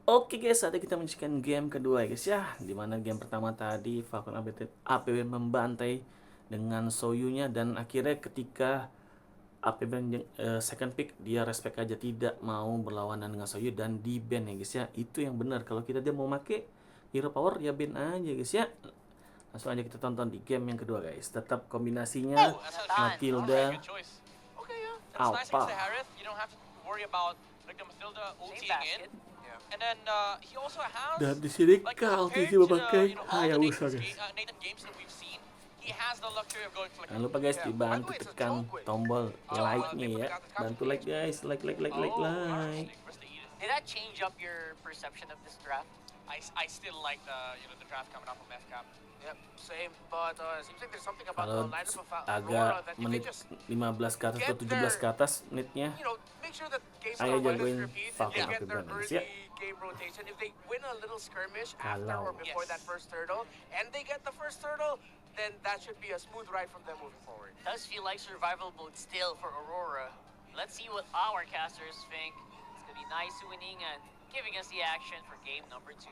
Oke guys, saatnya kita menyaksikan game kedua guys ya. Dimana game pertama tadi Apbren membantai dengan Soyunya, dan akhirnya ketika Apbren second pick, dia respect aja, tidak mau berlawanan dengan Soyu dan di ban ya guys ya. Itu yang benar. Kalau kita dia mau make hero power ya ban aja guys ya. Langsung aja kita tonton di game yang kedua guys. Tetap kombinasinya Mathilda Alpha. Dan di sini Kalti coba pakai Hayabusa guys. Jangan lupa guys, dibantu tekan tombol like-nya ya. Bantu like guys, like. Did that change up your perception of this draft? I still like the draft coming up from FCAP. Yep, same. But seems like there's something about Kalau the lineup of agak Aurora that if menit they just 15 ke atas atau 17 ke atas menitnya, make sure that games ayo are jagoin repeat, Falcon they get their Apbren early ya. game rotation. If they win a little skirmish after or before that first turtle, and they get the first turtle, then that should be a smooth ride from them moving forward. Does feel like survival mode still for Aurora. Let's see what our casters think. It's gonna be nice winning and giving us the action for game number 2.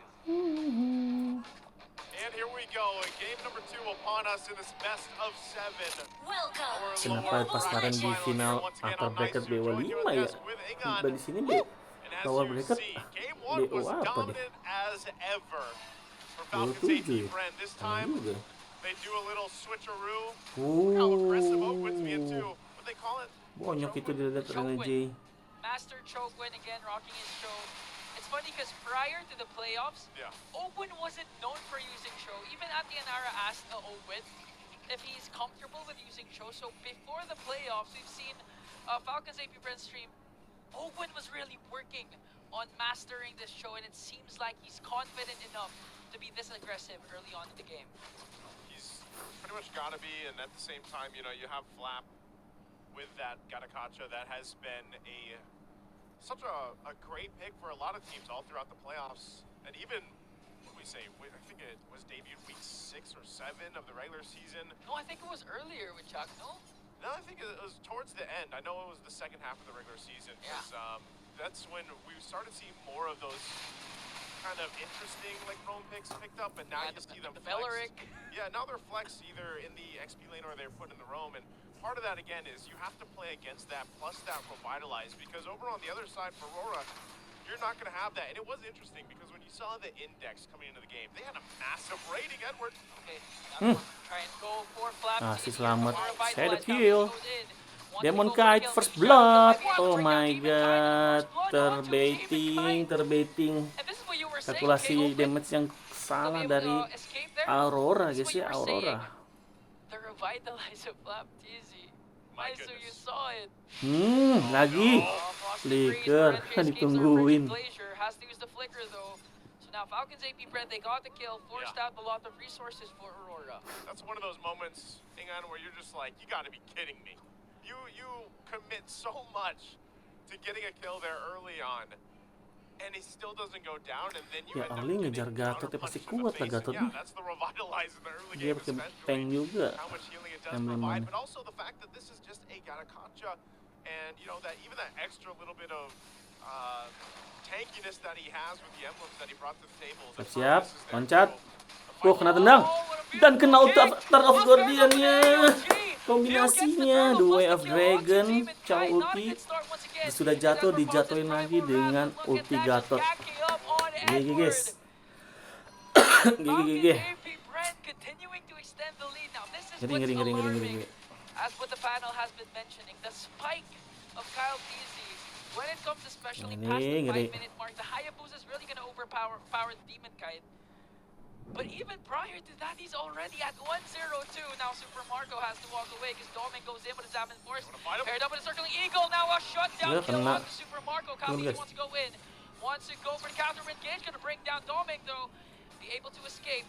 And here we go, game number 2 upon us in this best of 7. Kenapa pas kemarin di final upper bracket BO5 ya? Tiba di sini lower bracket BO apa deh? BO7 ya? Sama juga. Bonyok itu dilihat Renege. Master choke win again, rocking his choke. It's funny because prior to the playoffs, Owen wasn't known for using Cho. Even at the Anara asked Owen if he's comfortable with using Cho. So before the playoffs, we've seen Falcons Apbren stream. Owen was really working on mastering this Cho, and it seems like he's confident enough to be this aggressive early on in the game. He's pretty much got to be, and at the same time, you have Flap with that Gatakacha that has been such a great pick for a lot of teams all throughout the playoffs. And even, I think it was debuted week 6 or 7 of the regular season. No, I think it was earlier with Chuck, no? No, I think it was towards the end. I know it was the second half of the regular season. Because that's when we started seeing more of those kind of interesting roam picks picked up, and now you see them flex. Yeah, now they're flexed either in the XP lane or they're put in the roam, and part of that again is you have to play against that plus that revitalize, because over on the other side for Aurora, you're not going to have that. And it was interesting because when you saw the index coming into the game, they had a massive rating, Edward. Okay, try and go for Flap. Si selamat. Saya the kill. Demon Kite first blood. Oh my god. Terbaiting. Kalkulasi damage yang salah dari Aurora guys ya, Aurora. The revitalizer Flap TZ. So you saw it. Lagi flicker ditungguin. Has to use the flicker though. So now Falcons Apbren, they got the kill, forced out a lot of resources for Aurora. That's one of those moments, Ingan, where you're just like, you got to be kidding me. You commit so much to getting a kill there early on, and he still doesn't go down, and then you ya early ngejar Gatot ya pasti kuat lah Gatot nih. Dia pakai tank juga. But also the fact that this is just a Gatakacha, and that even that extra little bit of tankiness that he has with the emblems that he brought to the table. Siap, loncat. Kena tendang dan kena Altar of Guardian-nya. Kombinasinya The Way of Dragon, Chow ulti sudah jatuh, dijatuhin lagi dengan ulti Gatot. GG guys. GG. Ngeri. As what the panel has been mentioning, the spike of Kyle PZ, when it comes especially past the 5-minute mark, the Hayabusa is really going to overpower the Demon Kite. But even prior to that, he's already at 1-0-2. Now Super Marco has to walk away because Domin goes in with his Amin Force. Paired up with a Circling Eagle. Now a shutdown kill on Super Marco. Kalki wants to go in. Wants to go for the counter engage. Going to bring down Domin though. Be able to escape.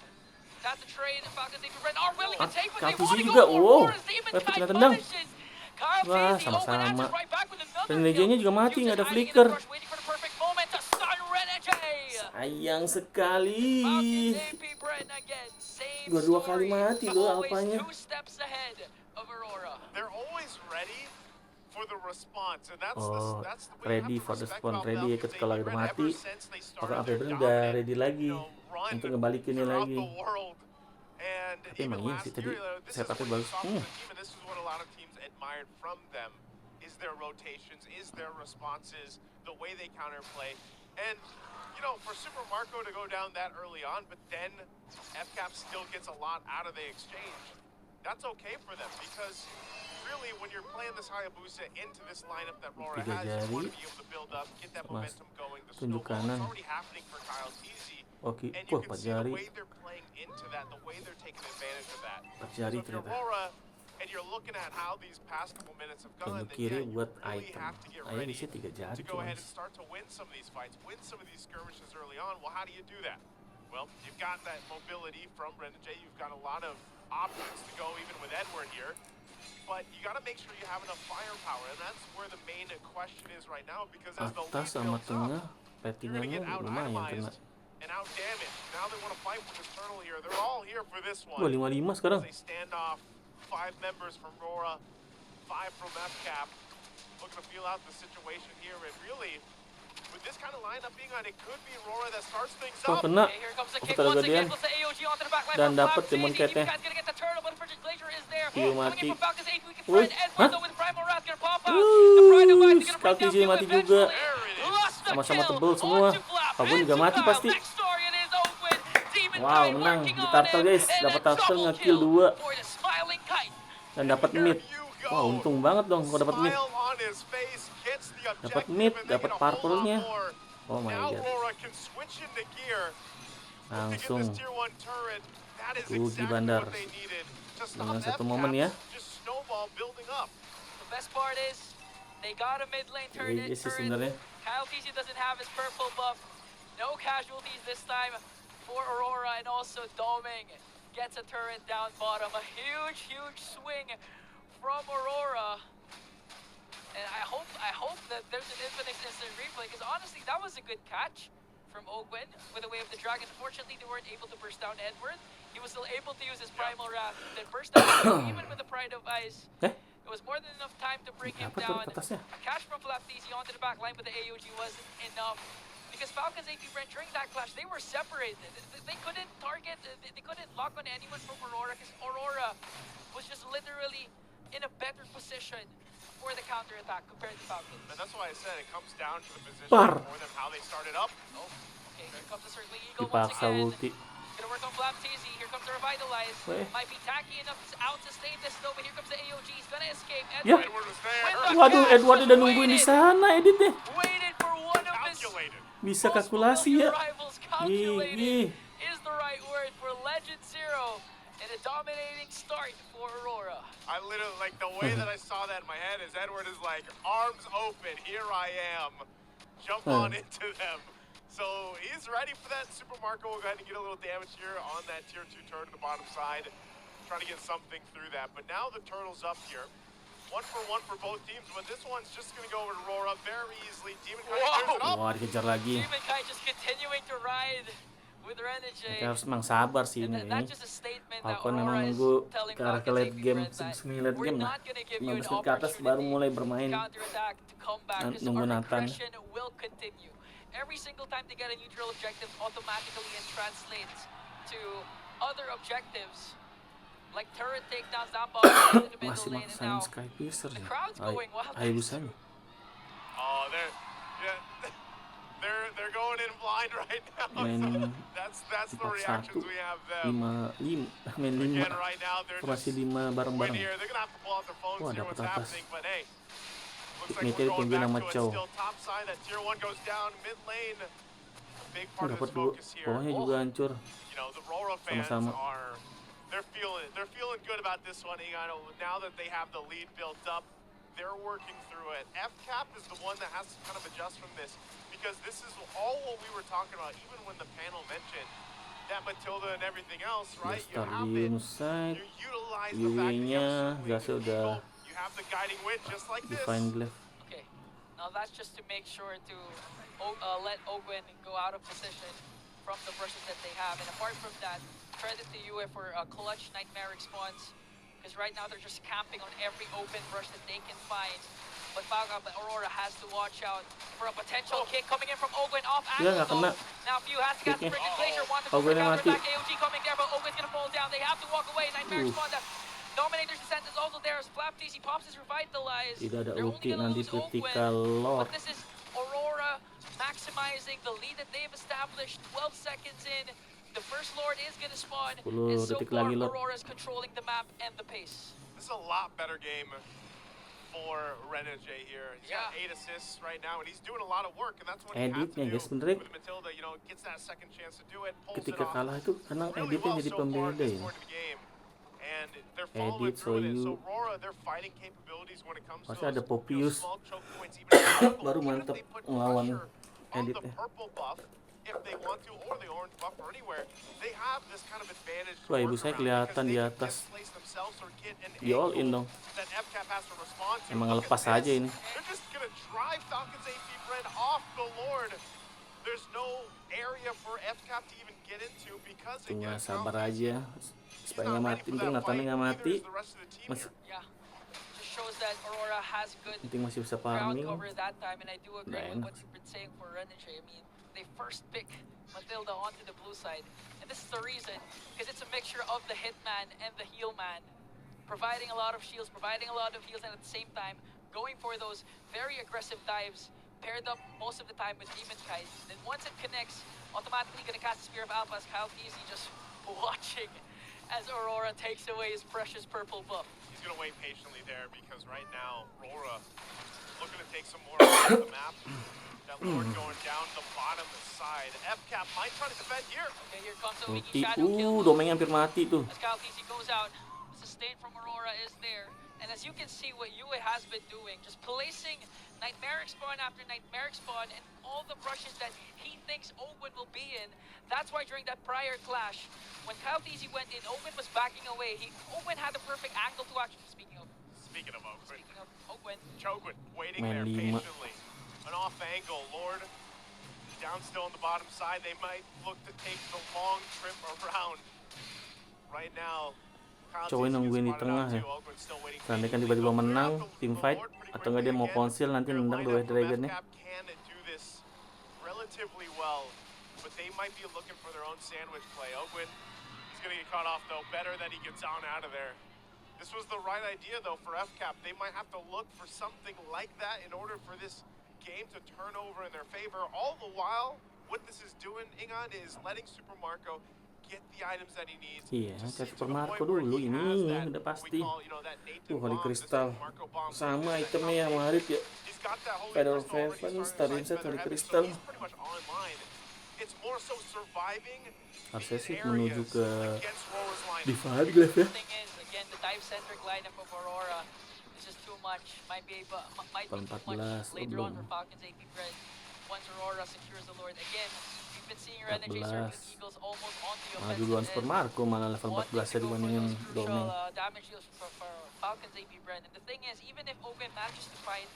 That's a trade. Falcons Apbren are willing to take what they want to go for. As Demon Kite punishes. Wah, sama-sama. Dan Legend-nya juga mati, nggak ada flicker. Sayang sekali. Dua kali mati loh Alpanya. for the response, and that's Oh, that's the way you ready have for to the respect spawn. about Ready Valve, ketika because lagi they've mati. ever since they Maka started their Apbren udah dominant, ready lagi run untuk ngebalikinnya throughout lagi. the world. And Tapi emang even iya sih last tadi year, this is setupnya what you bagus. saw from the team, and this is what a lot of teams admired from them, is their rotations, is their responses, the way they counterplay. And, you know, for Super Marco to go down that early on, but then FCAP still gets a lot out of the exchange, that's okay for them, because really when you're playing this Hayabusa into this lineup that Aurora Tiga has, you want jari. to be able to build up, get that Mas, momentum going, the tunjuk snowball. kanan. It's already happening for Kyle Teasy. Oke, And you can 4 see the jari. way they're playing into that, the way they're taking advantage of that. 4 jari So if you're ternyata. Aurora and you're looking at how these past couple minutes have gone, Tunjuk then kiri yeah, you buat really item. have to get Ayo ready bisa 3 jari to go cuman. ahead and start to win some of these fights, win some of these skirmishes early on. Well, how do you do that? Well, you've got that mobility from Brendan J. You've got a lot of options to go even with Edward here. But you got to make sure you have enough firepower, and that's where the main question is right now, because as the Atas lead sama builds tengah up, you're going to pettingannya get lumayan kena. out-itemized and out-damaged. Now they want to fight for this turtle here. They're all here for this one. Wah, 5-5 sekarang. They stand off 5 members from Aurora, 5 from FCAP, looking to feel out the situation here. And really, with this kind of lineup being on, it could be Aurora that starts things Oh, up. kena. Okay, here comes the Oh, kick Putra once again. Guardian. Puts the AOG onto the back line Dan from dapat Flap. Demon Teasy, Cat-nya. you guys gonna get the turtle, but Frigid Glacier is there. Iyo Coming mati. in from Falcons 8, we can Wih, find Edward hah? though with Primal Wrath gonna pop out. The Pride of Ice is gonna Scout bring down TC Phil mati juga. eventually. Lost the Sama-sama kill. tebel semua. Onto Flap, Apapun juga into mati Kyle. pasti. Next story it is Oakwood. Demon Wow, Kite menang working di on turtle him, guys. and Dapat a turtle double nge-kill kill 2 for the Smiling Kite. dan dapat mid. Wah, untung banget dong kalau dapat mid. Smile on his face, gets the Dapat objective, mid, and they dapat get a whole lot purple-nya. more. Oh my Now god. Aurora can switch into gear. Look to get Langsung this tier 1 turret. That is Rugi exactly Bandar. what they needed to stop Dengan satu FCAP. momen ya. Just snowball building up. The best part is they got a mid lane Iya sih sebenarnya. Kyle TC doesn't have his purple buff. No casualties this time for Aurora, and also Doming gets a turret down bottom. A huge, huge swing from Aurora. And I hope that there's an infinite instant replay, because honestly, that was a good catch from Ogwen with the way of the dragon. Unfortunately, they weren't able to burst down Edward. He was still able to use his Primal Wrath, then burst down Edward, even with the Pride of Ice. It was more than enough time to bring him Apa tuh down. atasnya? A catch from Flaptisi onto the back line, but the AOG wasn't enough. Because Falcons Apbren during that clash, they were separated. They couldn't target, they couldn't lock on anyone from Aurora, because Aurora was just literally in a better position for the counter-attack compared to Falcons. And that's why I said it comes down to the position Par. more than how they started up. Oh, okay, here comes the Circling Eagle once Dipaksa again. ulti. Gonna work on Flaptisi. Here comes the Revitalize. Weh. Might be tacky enough to out-sustain this though, but here comes the AOG. He's gonna escape. Ya. Edward was there. Waduh, Edward udah nungguin di sana editnya. Waited for one of his Calculated. Bisa most kalkulasi familiar ya. rivals. Calculated Gih. is the right word for Legend Zero, and a dominating start for Aurora. I literally, like, the way that I saw that in my head is Edward is like, arms open, here I am. Jump on into them. So he's ready for that. Super Marco will go ahead and get a little damage here on that tier 2 turret to the bottom side. Trying to get something through that. But now the turtle's up here. 1 for both teams, but this one's just going to go over to Aurora very easily. Demon Kite clears it up. Wah, dikejar lagi. Demon Kai just continuing to ride with Renegade. Kita harus memang sabar sih And ini. that's just a statement that Falcon Aurora memang is nunggu telling ke arah ke Falcons late game, Apbren that semi late we're game lah. not gonna give you an 15 menit ke atas baru opportunity mulai bermain. counterattack to come back, because Nunggu our Nathan. regression will continue. Every single time they get a neutral objective, automatically it translates to other objectives, like turret takedowns down bottom into the middle Masih lane, and maksain now Sky Piercer the ya. crowd's going wild. Hayabusanya. Oh, they're going in blind right now. Main That's the 4-1. reactions we have them. Main 5. Again, right now they're Formasi just 5 win bareng-bareng. here. They're gonna have to pull out their phones Wah, to hear dapat what's atas. happening, but hey, looks like Meteor we're going tungguin back sama to it. Chow. Still top side. That tier 1 goes down mid lane. Big Oh, part of dapat his 2. focus here. Bawahnya juga hancur. You know, the Aurora fans Sama-sama. they're feeling good about this one. You know, now that they have the lead built up, they're working through it. FCAP is the one that has to kind of adjust from this, because this is all what we were talking about, even when the panel mentioned that Matilda and everything else, right? You Start have di it. Unside. You utilize the fact that you UV-nya have Gasnya udah you have the guiding wind just like this. Divine Glaive. Okay, now that's just to make sure to let Ogwen go out of position from the brushes that they have. And apart from that, credit to you for a clutch Nightmare response, because right now they're just camping on every open brush that they can find. But Aurora has to watch out for a potential kick coming in from Ogwen off Ya, angle nggak kena. though. Now Few has to get the freaking Glacier, want to go for Ogwen yang mati. counterattack. AOG coming there, but Ogwen's gonna fall down. They have to walk away. Nightmare Spawn, the Dominator's Descent is also there. Splap TC pops is revitalized. Tidak ada They're only ulti, gonna nanti lose Ogwen, critical lord. but this is Aurora maximizing the lead that they've established. 12 seconds in, the first Lord is gonna spawn. 10 And so detik far, lagi, Lord. Aurora's controlling the map and the pace. This is a lot better game for Renegade here. He's got 8 assists right now, and he's doing a lot of work, and that's what he has to Editnya do guys, bener. with Matilda. You know, gets that second chance to do it, pulls it Ketika off kalah itu karena really editnya well jadi so far at pembeda this ya. point of the game. And they're following Edit, through with it. Soyou. So Aurora, their fighting capabilities when it comes to Pasti ada those, you know, Popius. small choke points, even at the purple, Baru even if mantep they put ngelawan pressure on the editnya. purple buff, if they want to, or the orange buff, or anywhere, they have this kind of advantage to Wah, ibu work saya around kelihatan because di they can atas. displace themselves or get an Di all in angle dong. that FCAP has to respond to. Emang Look lepas at aja this. ini. They're just gonna drive Falcon's Apbren off the Lord. There's no area for FCAP to even get into because Tunggu again, sabar Falcons, aja he's supaya not nggak ready mati. for Untung that Nathannya fight, nggak neither mati. is the rest of the team Masih, here. Yeah, just shows that Aurora has good penting masih bisa ground farming. cover that time, and I do agree Udah with enak what you've been saying for Renegade. I mean, they first pick Matilda onto the blue side, and this is the reason, because it's a mixture of the hitman and the heal man, providing a lot of shields, providing a lot of heals, and at the same time going for those very aggressive dives, paired up most of the time with Demon Kite. Then once it connects, automatically gonna cast the Spear of Alpha as Kyle Easy just watching as Aurora takes away his precious purple buff. He's gonna wait patiently there because right now Aurora looking to take some more off the map. That Lord going down the bottom side. FCAP might try to defend here. Okay, here comes a Ulti. Wiki Shadow kill. Domeng hampir mati tuh. As Kyle TC goes out, sustain from Aurora is there. And as you can see what Yue has been doing, just placing Nightmaric Spawn after Nightmaric Spawn and all the rushes that he thinks Ogwen will be in. That's why during that prior clash, when Kyle TC went in, Ogwen was backing away. Ogwen had the perfect angle to actually, speaking of Ogwen, Chogwin waiting Main there 5. patiently. An off angle, Lord down still on the bottom side. They might look to take the long trip around. Right now, Kyle Cowok TC nungguin di gets tengah spotted ya. out too. Ogwen's still waiting Seandainya kan patiently. tiba-tiba They'll clear menang out the team fight, Lord pretty atau nggak dia quickly mau again. konsil nanti Their nendang lineup dua from dragonnya. FCAP can do this relatively well, but they might be looking for their own sandwich play. Ogwen, he's going to get caught off though. Better that he gets on out of there. This was the right idea though for FCAP. They might have to look for something like that in order for this game to turn over in their favor. All the while, what this is doing, Ingan, is letting Super Marco get the items that he needs. Iya, to kayak see to Super the Marco point where dulu he ini has that, udah what we pasti. call, you know, that native Holy bomb, this Crystal. Super Marco bomb. Sama That itemnya yang combination. mirip ya. He's got that Holy Feather Crystal already Faven, starting Star to Insight, fight Holy Feather Heaven, Crystal. so he's pretty much online. It's more so surviving Harusnya sih these menuju areas ke against Rora's line. Divine Glaive ya. the thing is, again, the dive-centric lineup of Aurora is just too much. Might be too much 14, later on belum. for Falcons Apbren. Once Aurora secures the Lord. Again, we've been seeing Renegade circling 14. Eagles almost on the Malah offensive duluan Super end. Marco, malah level 14 ya Wanting to go for dibandingin those crucial Domeng. damage deals for Falcons Apbren. And the thing is, even if Ogwen manages to find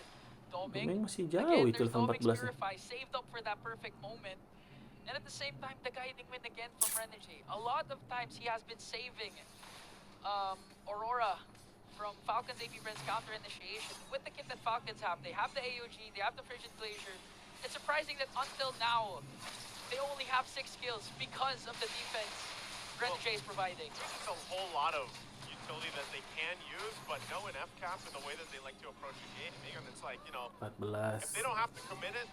Domeng Domeng, masih jauh again, itu there's level Domeng's 14 ya. Purify saved up for that perfect moment. And at the same time, the guiding wind again from Renegade. A lot of times he has been saving Aurora from Falcons Apbren's counter initiation. With the kit that Falcons have, they have the AOG, they have the Frigid Glacier. It's surprising that until now, they only have 6 kills because of the defense Renegade is providing. There's a whole lot of utility that they can use, but knowing FCAP and the way that they like to approach the game, and it's like, you know, 14. if they don't have to commit it,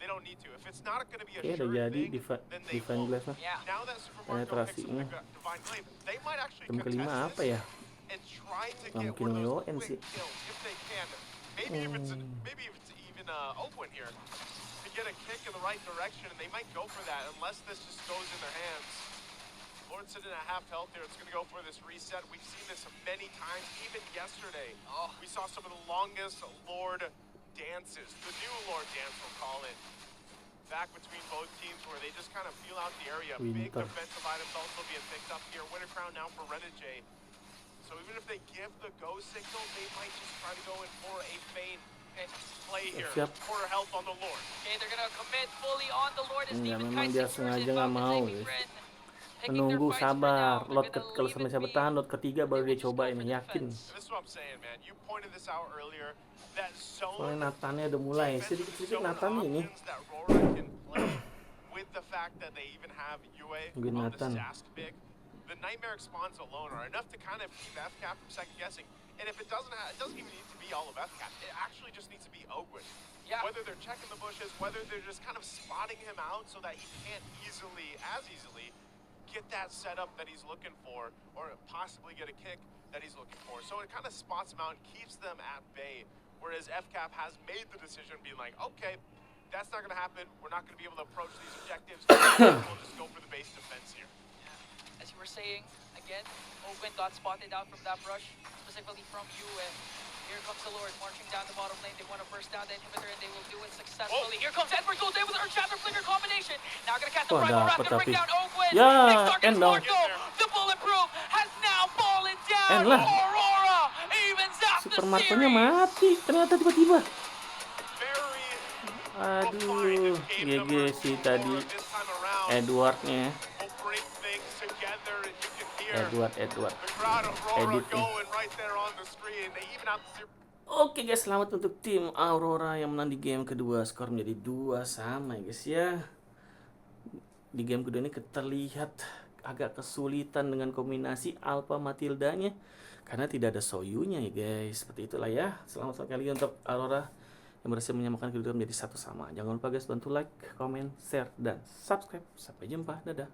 they don't need to. If it's not going to be a Oke, udah sure jadi thing, then they Divine won't. Glaive nya. Yeah. Now that Super Marco picks up Penetrasinya. the Divine Glaive, they might actually Item kelima contest apa this ya? and try to Nggak get mungkin one of those WON sih. quick kills if they can. Maybe if it's even Ogwen here to get a kick in the right direction, and they might go for that unless this just goes in their hands. Lord sitting at half health there. It's going to go for this reset. We've seen this many times, even yesterday. Oh. We saw some of the longest Lord dances, the new Lord dance we'll call it, back between both teams where they just kind of feel out the area. Big Winter. defensive items also being picked up here. Winter Crown now for Renegade. So even if they give the go signal, they might just try to go in for a feint play here. Siap. Quarter health on the Lord. Okay, they're gonna commit fully on the Lord as Enggak, Demon memang Kite dia secures sengaja it. nggak Falcons mau, guys. Apbren picking their Menunggu, fights for sabar. now. Lot They're gonna kalau leave sampai it saya be. bertahan, lot ketiga They baru will dia just coba go ini, for yakin. defense. This is what I'm saying, man. You pointed this out earlier. That zone Soalnya Nathannya udah mulai, sedikit-sedikit Nathannya ini. options that Aurora can play with the fact that they even have UA Nungguin on the Nathan. Sask pick. The nightmare spawns alone are enough to kind of keep FCAP from second guessing. And if it doesn't even need to be all of FCAP. It actually just needs to be Ogwin. Yeah. Whether they're checking the bushes, whether they're just kind of spotting him out so that he can't as easily get that setup that he's looking for, or possibly get a kick that he's looking for. So it kind of spots them out and keeps them at bay. Whereas FCAP has made the decision, being like, okay, that's not going to happen. We're not going to be able to approach these objectives. We'll just go for the base defense here. Yeah. As you were saying, again, Owen got spotted out from that brush, specifically from you, and here comes the Lord marching down the bottom lane. They want to burst down the inhibitor, and they will do it successfully. Here comes Edward, goes in with her Shatter Flicker combination. Now gonna cast the Primal Wrath, gonna bring down Owen. Ya, Next target end is dong. Marco. The bulletproof has now fallen down. End lah. Aurora evens out the Super Marco-nya series. mati ternyata tiba-tiba. Very Aduh, GG sih tadi this time around. Edwardnya. We'll bring things together, and you can hear Edward. the crowd of Aurora Edit nih. going right there on the screen. They even out the Oke guys, selamat untuk tim Aurora yang menang di game kedua. Skor menjadi 2-2 ya guys ya. Di game kedua ini terlihat agak kesulitan dengan kombinasi Alpha+Mathildanya karena tidak ada Soyou-nya ya guys. Seperti itulah ya. Selamat sekali untuk Aurora yang berhasil menyamakan kedua menjadi 1-1. Jangan lupa guys, bantu like, comment, share, dan subscribe. Sampai jumpa. Dadah.